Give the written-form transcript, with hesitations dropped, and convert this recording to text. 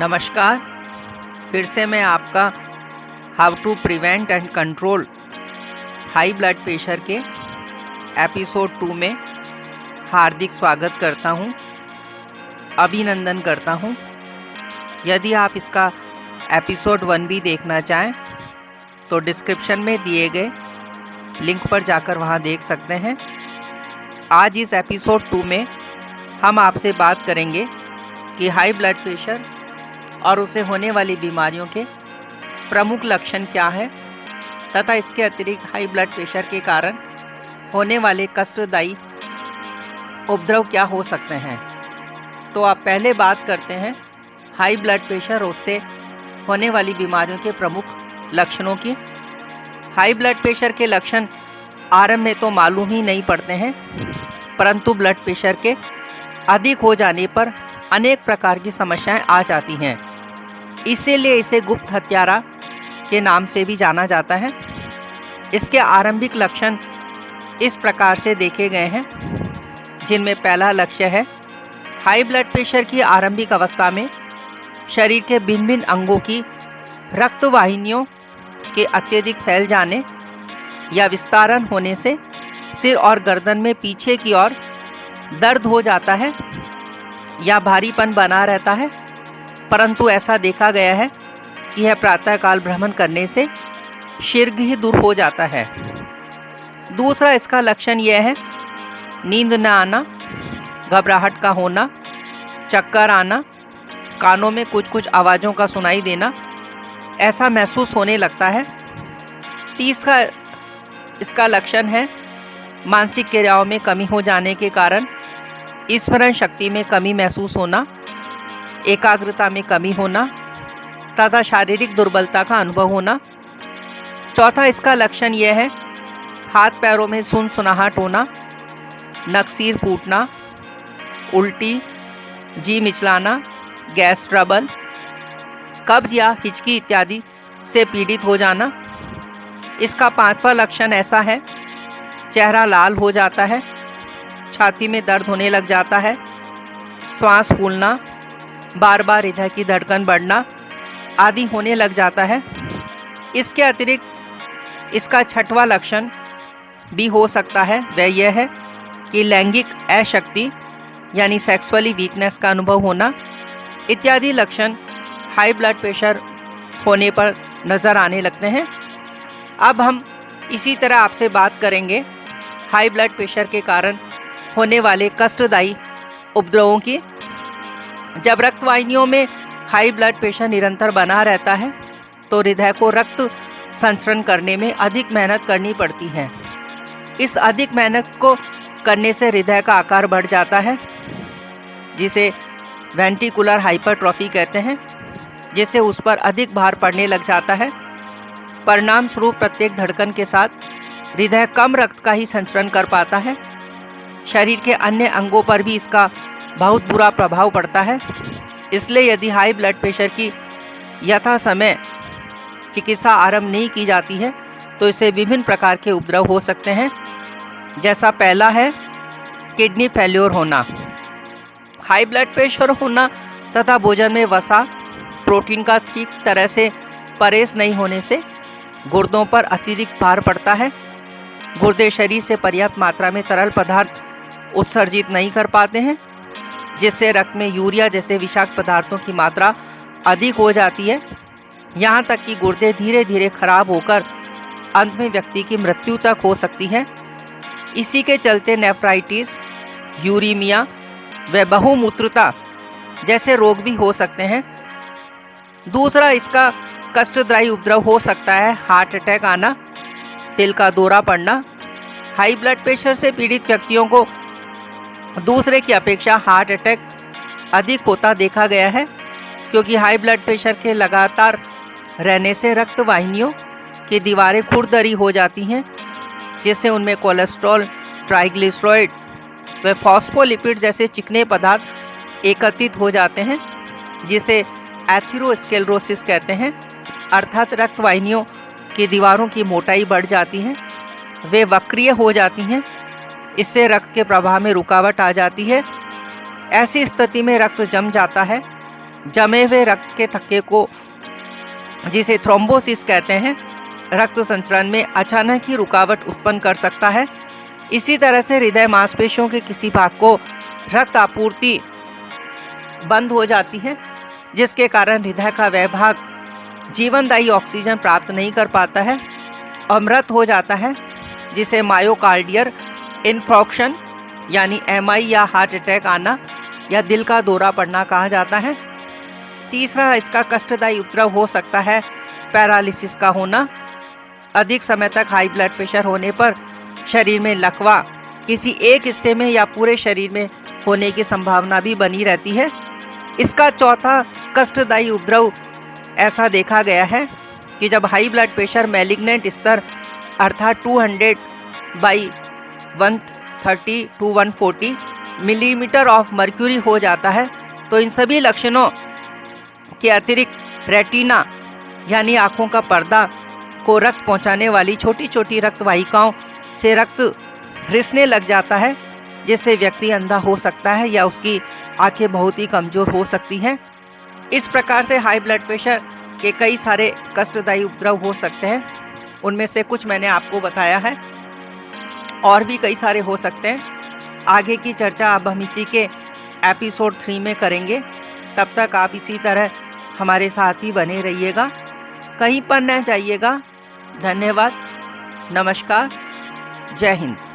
नमस्कार। फिर से मैं आपका how to prevent and control high blood pressure के एपिसोड 2 में हार्दिक स्वागत करता हूं, अभिनंदन करता हूं। यदि आप इसका एपिसोड 1 भी देखना चाहें तो डिस्क्रिप्शन में दिए गए लिंक पर जाकर वहां देख सकते हैं। आज इस एपिसोड 2 में हम आपसे बात करेंगे कि हाई ब्लड प्रेशर और उसे होने वाली बीमारियों के प्रमुख लक्षण क्या हैं तथा इसके अतिरिक्त हाई ब्लड प्रेशर के कारण होने वाले कष्टदायी उपद्रव क्या हो सकते हैं। तो आप पहले बात करते हैं हाई ब्लड प्रेशर और उससे होने वाली बीमारियों के प्रमुख लक्षणों की। हाई ब्लड प्रेशर के लक्षण आरंभ में तो मालूम ही नहीं पड़ते हैं, परंतु ब्लड प्रेशर के अधिक हो जाने पर अनेक प्रकार की समस्याएं आ जाती हैं। इसीलिए इसे गुप्त हत्यारा के नाम से भी जाना जाता है। इसके आरंभिक लक्षण इस प्रकार से देखे गए हैं, जिनमें पहला लक्ष्य है हाई ब्लड प्रेशर की आरंभिक अवस्था में शरीर के भिन्न भिन्न अंगों की रक्त वाहिनियों के अत्यधिक फैल जाने या विस्तारण होने से सिर और गर्दन में पीछे की ओर दर्द हो जाता है या भारीपन बना रहता है, परंतु ऐसा देखा गया है कि यह प्रातःकाल भ्रमण करने से शीघ्र ही दूर हो जाता है। दूसरा इसका लक्षण यह है नींद न आना, घबराहट का होना, चक्कर आना, कानों में कुछ कुछ आवाज़ों का सुनाई देना, ऐसा महसूस होने लगता है। तीसरा इसका लक्षण है मानसिक क्रियाओं में कमी हो जाने के कारण स्मरण शक्ति में कमी महसूस होना, एकाग्रता में कमी होना तथा शारीरिक दुर्बलता का अनुभव होना। चौथा इसका लक्षण यह है हाथ पैरों में सुनसुनाहट होना, नक्सीर फूटना, उल्टी, जी मिचलाना, गैस ट्रबल, कब्ज या हिचकी इत्यादि से पीड़ित हो जाना। इसका पांचवा लक्षण ऐसा है चेहरा लाल हो जाता है, छाती में दर्द होने लग जाता है, श्वास फूलना, बार बार हृदय की धड़कन बढ़ना आदि होने लग जाता है। इसके अतिरिक्त इसका छठवां लक्षण भी हो सकता है, वह यह है कि लैंगिक अशक्ति यानी सेक्सुअली वीकनेस का अनुभव होना इत्यादि लक्षण हाई ब्लड प्रेशर होने पर नज़र आने लगते हैं। अब हम इसी तरह आपसे बात करेंगे हाई ब्लड प्रेशर के कारण होने वाले कष्टदायी उपद्रवों की। जब रक्त वाहिनियों में हाई ब्लड प्रेशर निरंतर बना रहता है तो हृदय को रक्त संचरण करने में अधिक मेहनत करनी पड़ती है। इस अधिक मेहनत को करने से हृदय का आकार बढ़ जाता है, जिसे वेंट्रिकुलर हाइपरट्रॉफी कहते हैं, जिससे उस पर अधिक भार पड़ने लग जाता है। परिणाम स्वरूप प्रत्येक धड़कन के साथ हृदय कम रक्त का ही संचरण कर पाता है। शरीर के अन्य अंगों पर भी इसका बहुत बुरा प्रभाव पड़ता है। इसलिए यदि हाई ब्लड प्रेशर की यथा समय चिकित्सा आरंभ नहीं की जाती है तो इससे विभिन्न प्रकार के उपद्रव हो सकते हैं। जैसा पहला है किडनी फेल्योर होना। हाई ब्लड प्रेशर होना तथा भोजन में वसा, प्रोटीन का ठीक तरह से परहेज नहीं होने से गुर्दों पर अत्यधिक भार पड़ता है। गुर्दे शरीर से पर्याप्त मात्रा में तरल पदार्थ उत्सर्जित नहीं कर पाते हैं, जिससे रक्त में यूरिया जैसे विषाक्त पदार्थों की मात्रा अधिक हो जाती है। यहाँ तक कि गुर्दे धीरे धीरे खराब होकर अंत में व्यक्ति की मृत्यु तक हो सकती है। इसी के चलते नेफ्राइटिस, यूरीमिया व बहुमूत्रता जैसे रोग भी हो सकते हैं। दूसरा इसका कष्टदायी उपद्रव हो सकता है हार्ट अटैक आना, दिल का दौरा पड़ना। हाई ब्लड प्रेशर से पीड़ित व्यक्तियों को दूसरे की अपेक्षा हार्ट अटैक अधिक होता देखा गया है, क्योंकि हाई ब्लड प्रेशर के लगातार रहने से रक्त वाहिनियों की दीवारें खुरदरी हो जाती हैं, जिससे उनमें कोलेस्ट्रॉल, ट्राइग्लिसराइड व फॉस्फोलिपिड जैसे चिकने पदार्थ एकत्रित हो जाते हैं, जिसे एथेरोस्क्लेरोसिस कहते हैं। अर्थात रक्त वाहिनियों की दीवारों की मोटाई बढ़ जाती है, वे वक्रीय हो जाती हैं। इससे रक्त के प्रवाह में रुकावट आ जाती है। ऐसी स्थिति में रक्त जम जाता है जमे हुए रक्त के थक्के को, जिसे थ्रोम्बोसिस कहते हैं, रक्त संचरण में अचानक ही रुकावट उत्पन्न कर सकता है। इसी तरह से हृदय मांसपेशियों के किसी भाग को रक्त आपूर्ति बंद हो जाती है, जिसके कारण हृदय का वह भाग जीवनदायी ऑक्सीजन प्राप्त नहीं कर पाता है और मृत हो जाता है, जिसे मायोकार्डियल इन्फॉर्क्शन यानी एमआई या हार्ट अटैक आना या दिल का दौरा पड़ना कहा जाता है। तीसरा इसका कष्टदायी उपद्रव हो सकता है पैरालिसिस का होना। अधिक समय तक हाई ब्लड प्रेशर होने पर शरीर में लकवा किसी एक हिस्से में या पूरे शरीर में होने की संभावना भी बनी रहती है। इसका चौथा कष्टदायी उपद्रव ऐसा देखा गया है कि जब हाई ब्लड प्रेशर मैलिग्नेंट स्तर अर्थात 200/130 to 140 मिलीमीटर ऑफ मर्क्यूरी हो जाता है, तो इन सभी लक्षणों के अतिरिक्त रेटिना यानी आँखों का पर्दा को रक्त पहुंचाने वाली छोटी छोटी रक्त वाहिकाओं से रक्त रिसने लग जाता है, जिससे व्यक्ति अंधा हो सकता है या उसकी आंखें बहुत ही कमज़ोर हो सकती हैं। इस प्रकार से हाई ब्लड प्रेशर के कई सारे कष्टदायी उपद्रव हो सकते हैं। उनमें से कुछ मैंने आपको बताया है, और भी कई सारे हो सकते हैं। आगे की चर्चा अब हम इसी के एपिसोड 3 में करेंगे। तब तक आप इसी तरह हमारे साथ ही बने रहिएगा, कहीं पर न जाइएगा। धन्यवाद, नमस्कार, जय हिंद।